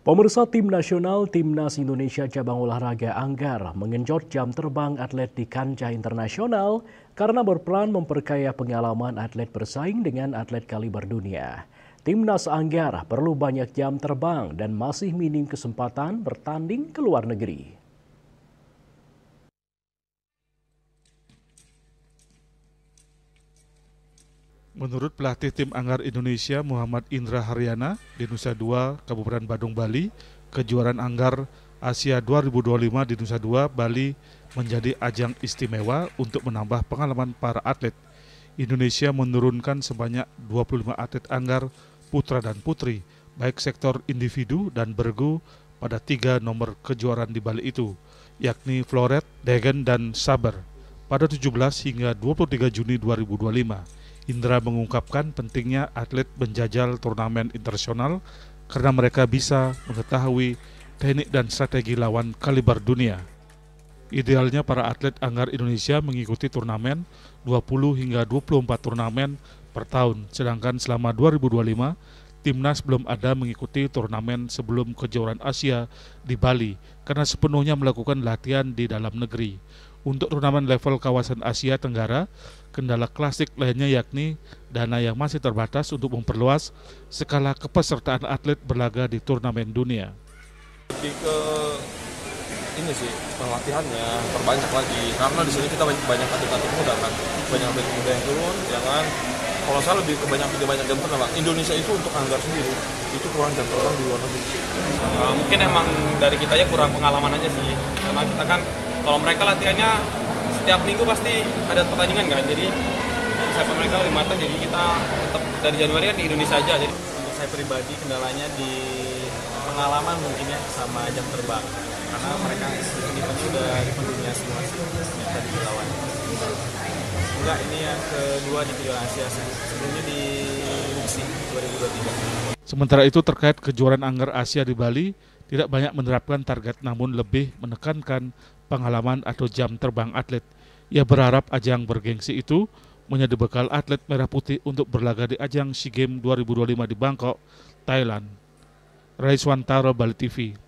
Pemirsa tim nasional Timnas Indonesia cabang olahraga Anggar mengenjot jam terbang atlet di kancah internasional karena berperan memperkaya pengalaman atlet bersaing dengan atlet kaliber dunia. Timnas Anggar perlu banyak jam terbang dan masih minim kesempatan bertanding ke luar negeri. Menurut pelatih tim Anggar Indonesia Muhammad Indra Haryana di Nusa Dua, Kabupaten Badung, Bali, kejuaraan Anggar Asia 2025 di Nusa Dua, Bali menjadi ajang istimewa untuk menambah pengalaman para atlet. Indonesia menurunkan sebanyak 25 atlet Anggar putra dan putri, baik sektor individu dan bergu pada 3 nomor kejuaraan di Bali itu, yakni Floret, Degen, dan Saber pada 17 hingga 23 Juni 2025. Indra mengungkapkan pentingnya atlet menjajal turnamen internasional karena mereka bisa mengetahui teknik dan strategi lawan kaliber dunia. Idealnya para atlet Anggar Indonesia mengikuti turnamen 20 hingga 24 turnamen per tahun, sedangkan selama 2025 Timnas belum ada mengikuti turnamen sebelum kejuaraan Asia di Bali karena sepenuhnya melakukan latihan di dalam negeri. Untuk turnamen level kawasan Asia Tenggara, kendala klasik lainnya yakni dana yang masih terbatas untuk memperluas skala kepesertaan atlet berlaga di turnamen dunia. Lebih ke ini sih, latihannya perbanyak lagi karena di sini kita banyak atlet muda kan, banyak atlet muda yang turun, ya kan. Kalau saya lebih ke banyak jam terbang. Indonesia itu untuk Anggar sendiri itu kurang jam terbang di luar negeri. Mungkin emang dari kita aja kurang pengalaman aja sih, karena kita kan kalau mereka latihannya setiap minggu pasti ada pertandingan kan, jadi persiapan mereka lebih matang, jadi kita tetap dari Januari kan di Indonesia aja. Jadi untuk saya pribadi kendalanya di pengalaman mungkin ya sama jam terbang, karena mereka sudah di dunia semua yang tadi dilawan. Enggak, ini yang kedua di kejuaraan Asia, sebelumnya di Wuxi 2023. Sementara itu terkait kejuaraan Anggar Asia di Bali, tidak banyak menerapkan target namun lebih menekankan pengalaman atau jam terbang atlet. Ia berharap ajang bergengsi itu menjadi bekal atlet merah putih untuk berlaga di ajang SEA Games 2025 di Bangkok, Thailand. Raiswantara, Bali TV.